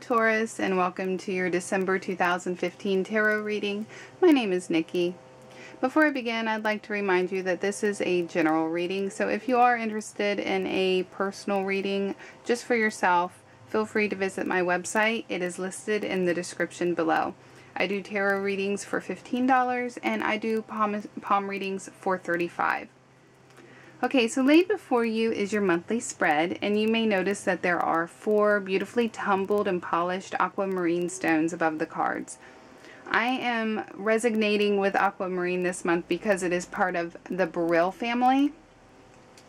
Taurus, and welcome to your December 2015 tarot reading. My name is Nikki. Before I begin, I'd like to remind you that this is a general reading, so if you are interested in a personal reading just for yourself, feel free to visit my website. It is listed in the description below. I do tarot readings for $15 and I do palm readings for $35. Okay, so laid before you is your monthly spread, and you may notice that there are 4 beautifully tumbled and polished aquamarine stones above the cards. I am resonating with aquamarine this month because it is part of the beryl family,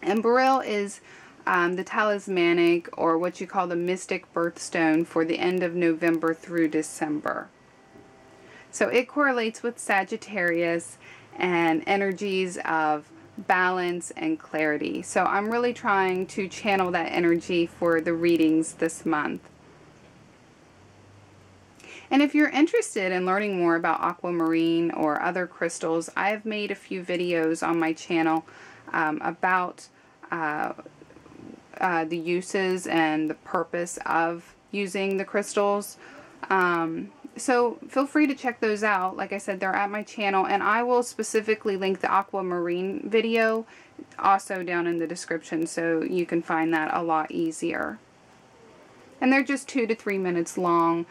and beryl is the talismanic, or what you call the mystic birthstone, for the end of November through December. So it correlates with Sagittarius and energies of balance and clarity. So I'm really trying to channel that energy for the readings this month. And if you're interested in learning more about aquamarine or other crystals, I've made a few videos on my channel about the uses and the purpose of using the crystals. So feel free to check those out. Like I said, they're at my channel, and I will specifically link the aquamarine video also down in the description so you can find that a lot easier. And they're just 2 to 3 minutes long,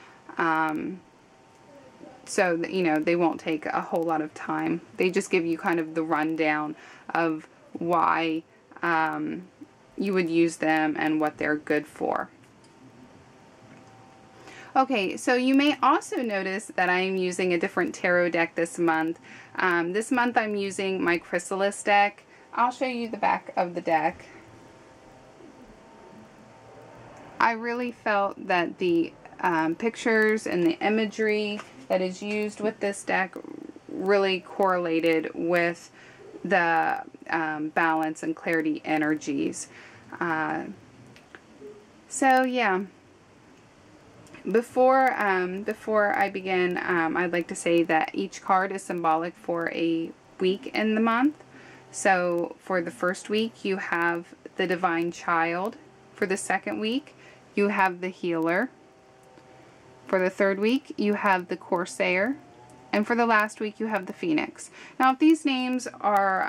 so that, you know, they won't take a whole lot of time. They just give you kind of the rundown of why you would use them and what they're good for. Okay, so you may also notice that I am using a different tarot deck this month. This month I'm using my Chrysalis deck. I'll show you the back of the deck. I really felt that the pictures and the imagery that is used with this deck really correlated with the balance and clarity energies. So yeah. Before I begin, I'd like to say that each card is symbolic for a week in the month. So for the first week, you have the Divine Child. For the second week, you have the Healer. For the third week, you have the Corsair. And for the last week, you have the Phoenix. Now, if these names are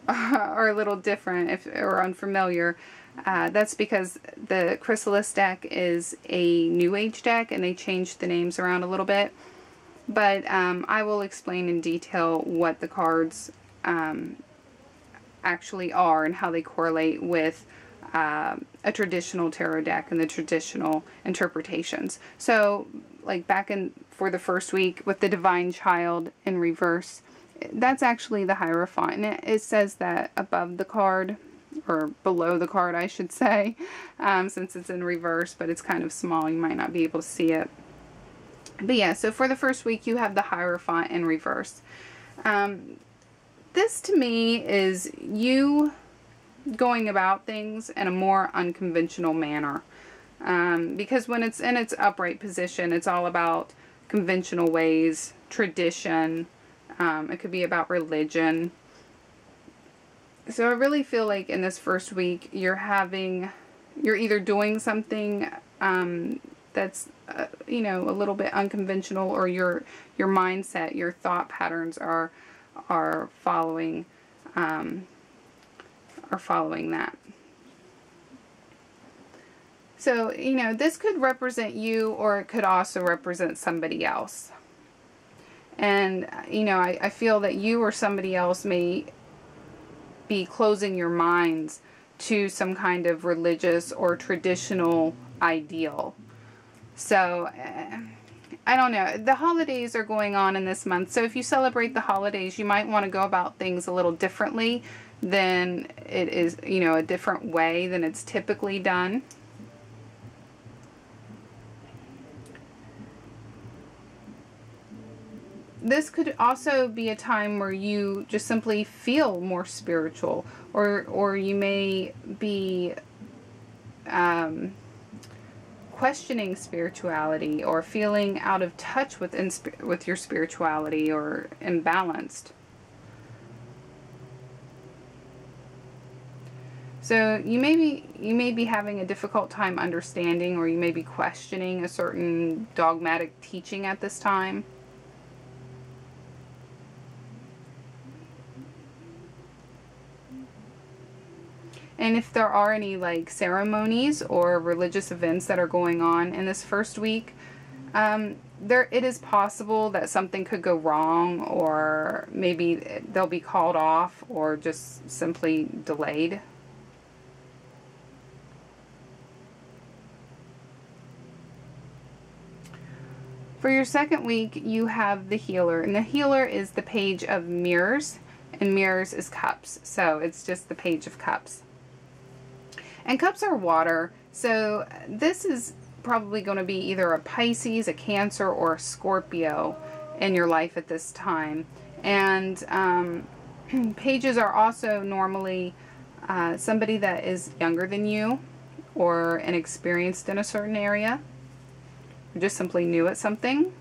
a little different or unfamiliar, that's because the Chrysalis deck is a New Age deck, and they changed the names around a little bit. But I will explain in detail what the cards actually are and how they correlate with a traditional tarot deck and the traditional interpretations. So, like for the first week with the Divine Child in reverse, that's actually the Hierophant, and it says that above the card, or below the card I should say, since it's in reverse, but it's kind of small, you might not be able to see it. But yeah, so for the first week you have the Hierophant in reverse. This to me is you going about things in a more unconventional manner, because when it's in its upright position, it's all about conventional ways, tradition. It could be about religion. So I really feel like in this first week, you're either doing something that's you know, a little bit unconventional, or your mindset, your thought patterns are following that. So, you know, this could represent you, or it could also represent somebody else. And, you know, I feel that you or somebody else may be closing your minds to some kind of religious or traditional ideal. So, I don't know. The holidays are going on in this month. So if you celebrate the holidays, you might want to go about things a little differently than it is, you know, a different way than it's typically done. This could also be a time where you just simply feel more spiritual, or you may be questioning spirituality, or feeling out of touch with your spirituality, or imbalanced. So you may be having a difficult time understanding, or you may be questioning a certain dogmatic teaching at this time. And if there are any like ceremonies or religious events that are going on in this first week, it is possible that something could go wrong, or maybe they'll be called off or just simply delayed. For your second week, you have the Healer, and the Healer is the Page of Mirrors, and Mirrors is Cups, so it's just the Page of Cups. And cups are water, so this is probably going to be either a Pisces, a Cancer, or a Scorpio in your life at this time. And pages are also normally somebody that is younger than you, or inexperienced in a certain area, or just simply new at something.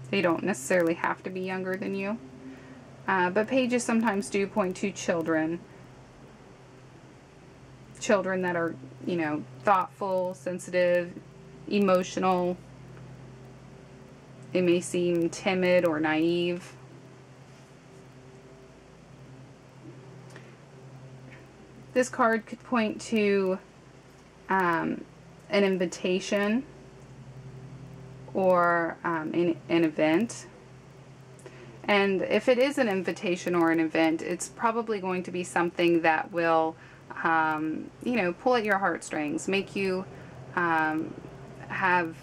They don't necessarily have to be younger than you. But pages sometimes do point to children. Children that are, you know, thoughtful, sensitive, emotional. They may seem timid or naive. This card could point to an invitation or an event. And if it is an invitation or an event, it's probably going to be something that will you know, pull at your heartstrings, make you have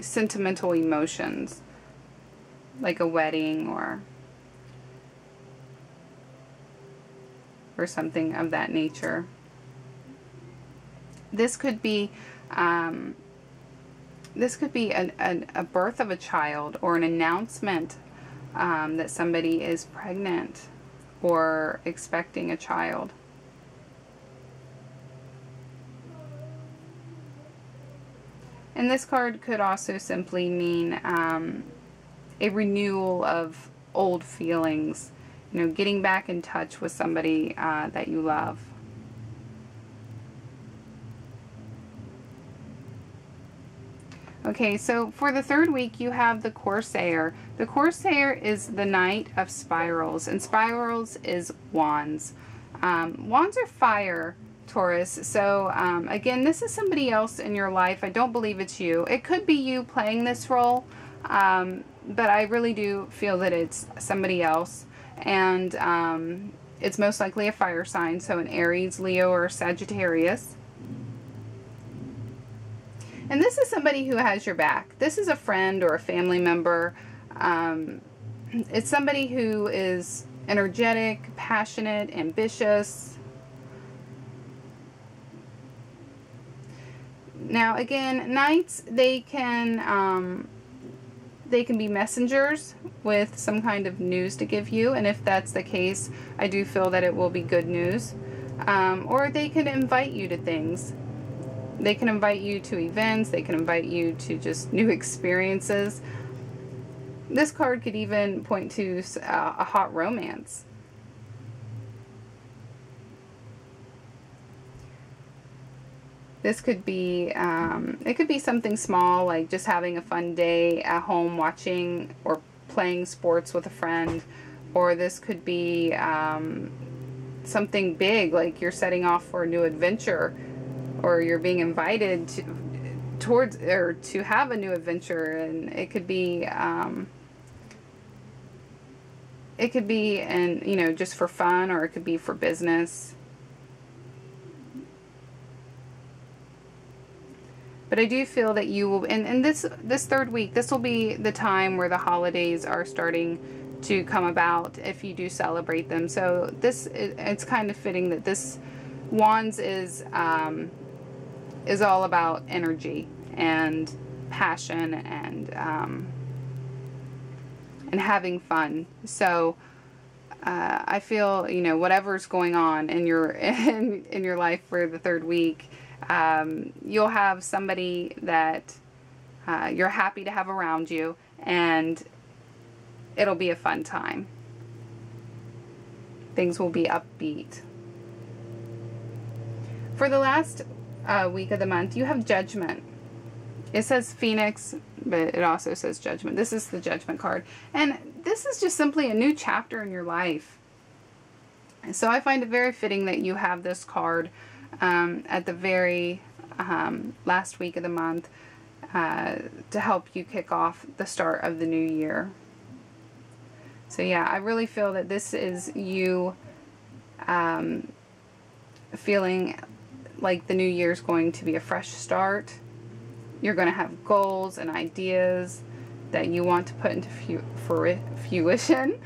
sentimental emotions, like a wedding or something of that nature. This could be a birth of a child, or an announcement that somebody is pregnant or expecting a child. And this card could also simply mean a renewal of old feelings, you know, getting back in touch with somebody that you love. Okay, so for the third week, you have the Corsair. The Corsair is the Knight of Spirals, and Spirals is wands. Wands are fire, Taurus. So again, this is somebody else in your life. I don't believe it's you. It could be you playing this role, but I really do feel that it's somebody else. And it's most likely a fire sign, so an Aries, Leo, or Sagittarius. And this is somebody who has your back. This is a friend or a family member. It's somebody who is energetic, passionate, ambitious. Now again, knights, they can be messengers with some kind of news to give you, and if that's the case, I do feel that it will be good news. Or they can invite you to things. They can invite you to events, they can invite you to just new experiences. This card could even point to a hot romance. This could be, it could be something small, like just having a fun day at home watching or playing sports with a friend. Or this could be something big, like you're setting off for a new adventure, or you're being invited to have a new adventure. And it could be, you know, just for fun, or it could be for business. But I do feel that you will, and this third week, this will be the time where the holidays are starting to come about, if you do celebrate them. So it's kind of fitting that this Wands is all about energy and passion and having fun. So I feel, you know, whatever's going on in your in your life for the third week, you'll have somebody that you're happy to have around you, and it'll be a fun time. Things will be upbeat. For the last week of the month, you have Judgment. It says Phoenix, but it also says Judgment. This is the Judgment card. And this is just simply a new chapter in your life. So I find it very fitting that you have this card at the very last week of the month to help you kick off the start of the new year. So yeah, I really feel that this is you feeling like the new year is going to be a fresh start. You're going to have goals and ideas that you want to put into fruition.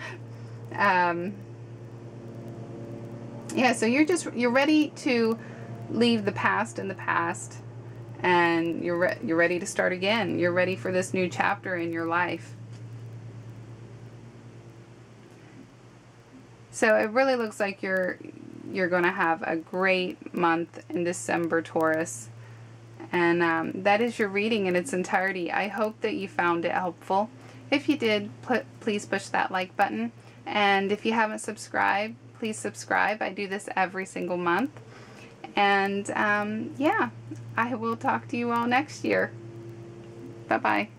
Yeah, so you're ready to leave the past in the past, and you're ready to start again. You're ready for this new chapter in your life. So it really looks like you're going to have a great month in December, Taurus. And that is your reading in its entirety. I hope that you found it helpful. If you did, please push that like button. And if you haven't subscribed, please subscribe. I do this every single month. And yeah, I will talk to you all next year. Bye-bye.